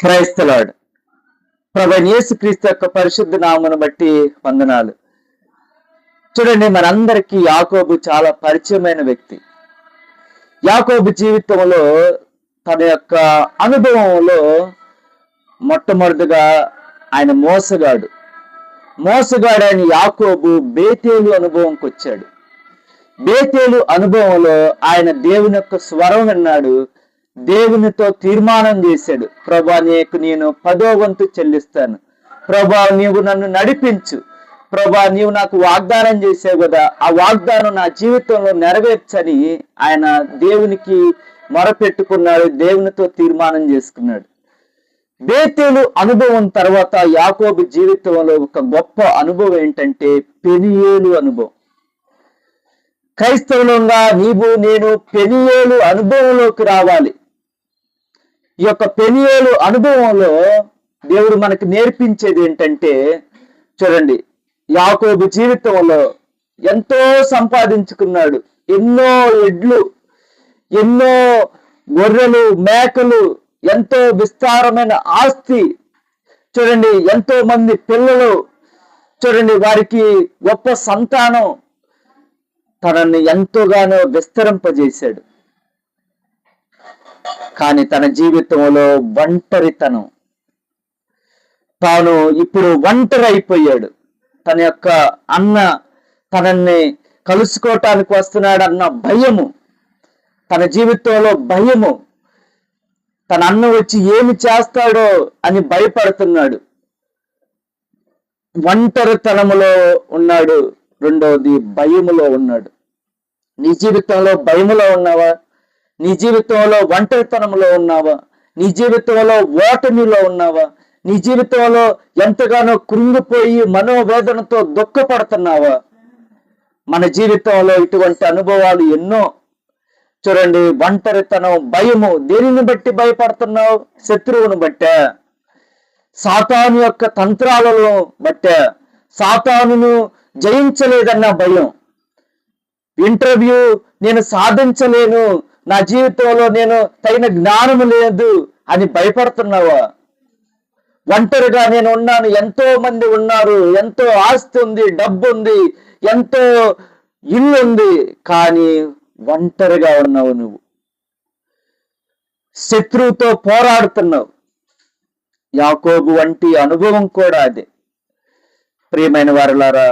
Praise the lord. ప్రభువైన యేసుక్రీస్తు యొక్క పరిశుద్ధ నామమును బట్టి వందనాలు. చూడండి, మనందరికీ యాకోబు చాలా పరిచయమైన వ్యక్తి. యాకోబు జీవితంలో తన యొక్క అనుభవంలో మొట్టమొదటిగా ఆయన మోసగాడు అయిన యాకోబు బేతేలు అనుభవంకి వచ్చాడు. బేతేలు అనుభవంలో ఆయన దేవుని యొక్క స్వరం విన్నాడు, దేవునితో తీర్మానం చేశాడు. ప్రభా, నీకు నేను 10వ వంతు చెల్లిస్తాను. ప్రభా, నీవు నన్ను నడిపించు. ప్రభా, నీవు నాకు వాగ్దానం చేసావు కదా, ఆ వాగ్దానం నా జీవితంలో నెరవేర్చని ఆయన దేవునికి మొరపెట్టుకున్నాడు, దేవునితో తీర్మానం చేసుకున్నాడు. బేతేలు అనుభవం తర్వాత యాకోబు జీవితంలో ఒక గొప్ప అనుభవం ఏంటంటే పెనియేలు అనుభవం. క్రైస్తవులంగా నీవు నేను పెనియేలు అనుభవంలోకి రావాలి. ఈ యొక్క పెనియేలు అనుభవంలో దేవుడు మనకు నేర్పించేది ఏంటంటే, చూడండి, యాకోబు జీవితంలో ఎంతో సంపాదించుకున్నాడు. ఎన్నో ఎడ్లు, ఎన్నో గొర్రెలు, మేకలు, ఎంతో విస్తారమైన ఆస్తి. చూడండి, ఎంతో మంది పిల్లలు, చూడండి, వారికి గొప్ప సంతానం. తనని ఎంతోగానో విస్తరింపజేశాడు. కానీ తన జీవితంలో ఒంటరితనం, తాను ఇప్పుడు ఒంటరి అయిపోయాడు. తన యొక్క అన్న తనని కలుసుకోవటానికి వస్తున్నాడన్న భయము, తన జీవితంలో భయము, తన అన్న వచ్చి ఏమి చేస్తాడో అని భయపడుతున్నాడు. ఒంటరితనములో ఉన్నాడు. రెండవది భయములో ఉన్నాడు. నీ జీవితంలో భయములో ఉన్నావా? నీ జీవితంలో ఒంటరితనంలో ఉన్నావా? నీ జీవితంలో ఓటమిలో ఉన్నావా? నీ జీవితంలో ఎంతగానో కృంగిపోయి మనోవేదనతో దుఃఖపడుతున్నావా? మన జీవితంలో ఇటువంటి అనుభవాలు ఎన్నో. చూడండి, ఒంటరితనం, భయము. దేనిని బట్టి భయపడుతున్నావు? శత్రువును బట్టే, సాతాను యొక్క తంత్రాలను బట్టే, సాతానును జయించలేదన్న భయం, ఇంటర్వ్యూ నేను సాధించలేను, నా జీవితంలో నేను తగిన జ్ఞానము లేదు అని భయపడుతున్నావా? ఒంటరిగా నేను ఉన్నాను, ఎంతో మంది ఉన్నారు, ఎంతో ఆస్తి ఉంది, డబ్బు ఉంది, ఎంతో ఇల్లు ఉంది, కానీ ఒంటరిగా ఉన్నావు. నువ్వు శత్రువుతో పోరాడుతున్నావు. యాకోబు వంటి అనుభవం కూడా అదే. ప్రియమైన వారలారా,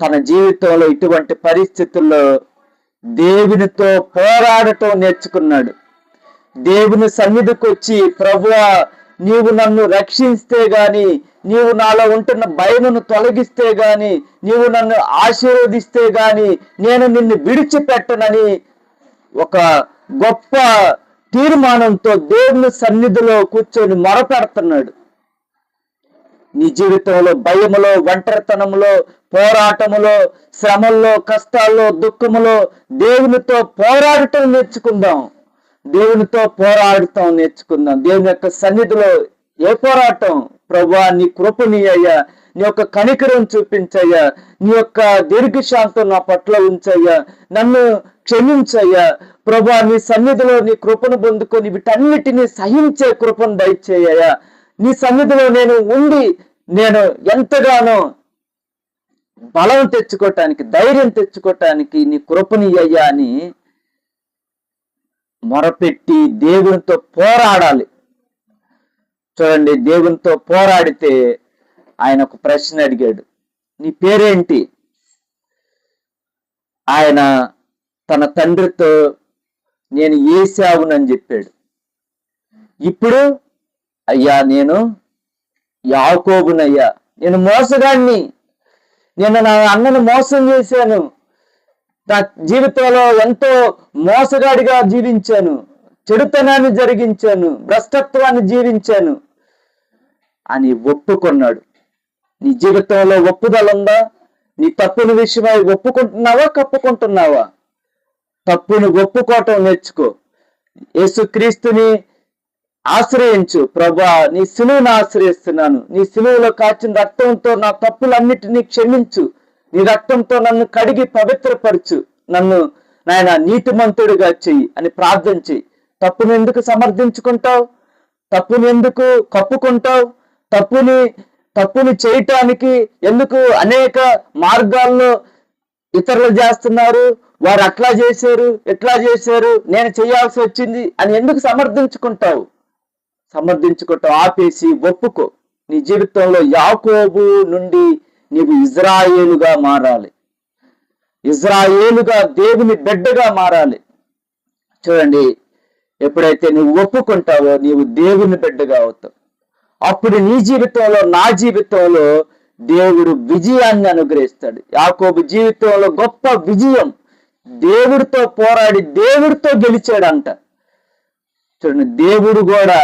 తన జీవితంలో ఇటువంటి పరిస్థితుల్లో దేవునితో పోరాడటం నేర్చుకున్నాడు. దేవుని సన్నిధికి వచ్చి, ప్రభువా, నీవు నన్ను రక్షిస్తే గాని, నీవు నాలో ఉంటున్న భయమును తొలగిస్తే గాని, నీవు నన్ను ఆశీర్వదిస్తే గాని నేను నిన్ను విడిచిపెట్టనని ఒక గొప్ప తీర్మానంతో దేవుని సన్నిధిలో కూర్చొని మొరపెడుతున్నాడు. నీ జీవితంలో భయములో, ఒంటరితనములో, పోరాటములో, శ్రమల్లో, కష్టాల్లో, దుఃఖములో దేవునితో పోరాడటం నేర్చుకుందాం. దేవునితో పోరాడటం నేర్చుకుందాం. దేవుని యొక్క సన్నిధిలో ఏ పోరాటం? ప్రభువా, నీ కృపని అయ్యా, నీ యొక్క కనికరం చూపించయ్యా, నీ యొక్క దీర్ఘశాంతం నా పట్ల ఉంచయ్యా, నన్ను క్షమించయ్యా. ప్రభువా, నీ సన్నిధిలో నీ కృపను పొందుకొని వీటన్నిటినీ సహించే కృపను దయచేయ్యా. నీ సన్నిధిలో నేను ఉండి నేను ఎంతగానో బలం తెచ్చుకోవటానికి, ధైర్యం తెచ్చుకోవటానికి నీ కృపని అయ్యా అని మొరపెట్టి దేవునితో పోరాడాలి. చూడండి, దేవునితో పోరాడితే ఆయన ఒక ప్రశ్న అడిగాడు, నీ పేరేంటి? ఆయన తన తండ్రితో నేను ఏశావునని చెప్పాడు. ఇప్పుడు, అయ్యా, నేను యాకోబునయ్యా, నేను మోసగాడిని, నేను నా అన్నను మోసం చేశాను, నా జీవితంలో ఎంతో మోసగాడిగా జీవించాను, చెడుతనాన్ని జరిగించాను, భ్రష్టత్వాన్ని జీవించాను అని ఒప్పుకున్నాడు. నీ జీవితంలో ఒప్పుదల ఉందా? నీ తప్పుని విషయమై ఒప్పుకుంటున్నావా, కప్పుకుంటున్నావా? తప్పును ఒప్పుకోవటం నేర్చుకో. యేసుక్రీస్తుని ఆశ్రయించు. ప్రభా, నీ సిలువను ఆశ్రయిస్తున్నాను, నీ సిలువలో కాచిన రక్తంతో నా తప్పులన్నిటినీ క్షమించు, నీ రక్తంతో నన్ను కడిగి పవిత్రపరచు, నన్ను నాయన నీతిమంతుడిగా చెయ్యి అని ప్రార్థన చెయ్యి. తప్పును ఎందుకు సమర్థించుకుంటావు? తప్పుని ఎందుకు కప్పుకుంటావు? తప్పుని చేయటానికి ఎందుకు అనేక మార్గాల్లో ఇతరులు చేస్తున్నారు, వారు అట్లా చేశారు, ఇట్లా చేశారు, నేను చేయాల్సి వచ్చింది అని ఎందుకు సమర్థించుకుంటావు? ఆపేసి ఒప్పుకో. నీ జీవితంలో యాకోబు నుండి నీవు ఇజ్రాయేలుగా మారాలి. ఇజ్రాయేలుగా, దేవుని బిడ్డగా మారాలి. చూడండి, ఎప్పుడైతే నువ్వు ఒప్పుకుంటావో నీవు దేవుని బిడ్డగా అవుతావు. అప్పుడు నీ జీవితంలో, నా జీవితంలో దేవుడు విజయాన్ని అనుగ్రహిస్తాడు. యాకోబు జీవితంలో గొప్ప విజయం. దేవుడితో పోరాడి దేవుడితో గెలిచాడంట. చూడండి, దేవుడు కూడా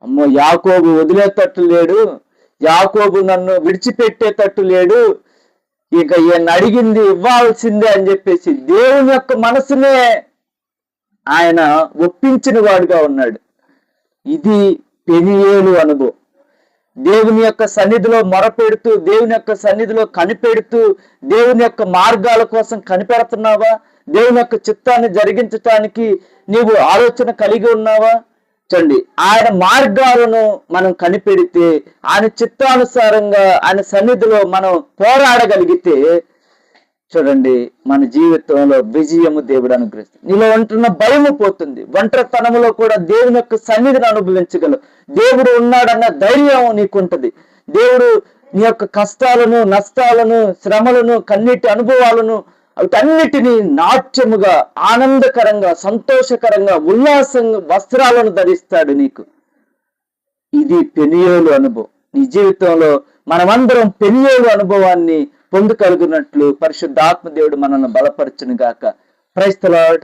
అమ్మో యాకోబు వదిలేటట్టు లేడు, యాకోబు నన్ను విడిచిపెట్టేటట్టు లేడు, ఇక ఈయన అడిగింది ఇవ్వాల్సిందే అని చెప్పేసి దేవుని యొక్క మనసునే ఆయన ఒప్పించిన వాడుగా ఉన్నాడు. ఇది పెనియేలు అనుభవం. దేవుని యొక్క సన్నిధిలో మొరపెడుతూ, దేవుని యొక్క సన్నిధిలో కనిపెడుతూ, దేవుని యొక్క మార్గాల కోసం కనిపెడుతున్నావా? దేవుని యొక్క చిత్తాన్ని జరిగించటానికి నీవు ఆలోచన కలిగి ఉన్నావా? చూడండి, ఆయన మార్గాలను మనం కనిపెడితే, ఆయన చిత్తానుసారంగా ఆయన సన్నిధిలో మనం పోరాడగలిగితే, చూడండి, మన జీవితంలో విజయము దేవుడు అనుగ్రహిస్తాడు. నీలో ఉంటున్న భయము పోతుంది. ఒంటరితనములో కూడా దేవుని యొక్క సన్నిధిని అనుభవించగలవు. దేవుడు ఉన్నాడన్న ధైర్యం నీకుంటది. దేవుడు నీ యొక్క కష్టాలను, నష్టాలను, శ్రమలను, కన్నీటి అనుభవాలను వీటన్నిటినీ నాట్యముగా, ఆనందకరంగా, సంతోషకరంగా, ఉల్లాసంగా వస్త్రాలను ధరిస్తాడు నీకు. ఇది పెనియేలు అనుభవం. నీ జీవితంలో మనమందరం పెనియేలు అనుభవాన్ని పొందుకలుగునట్లు పరిశుద్ధాత్మ దేవుడు మనల్ని బలపరచును గాక. Praise the lord.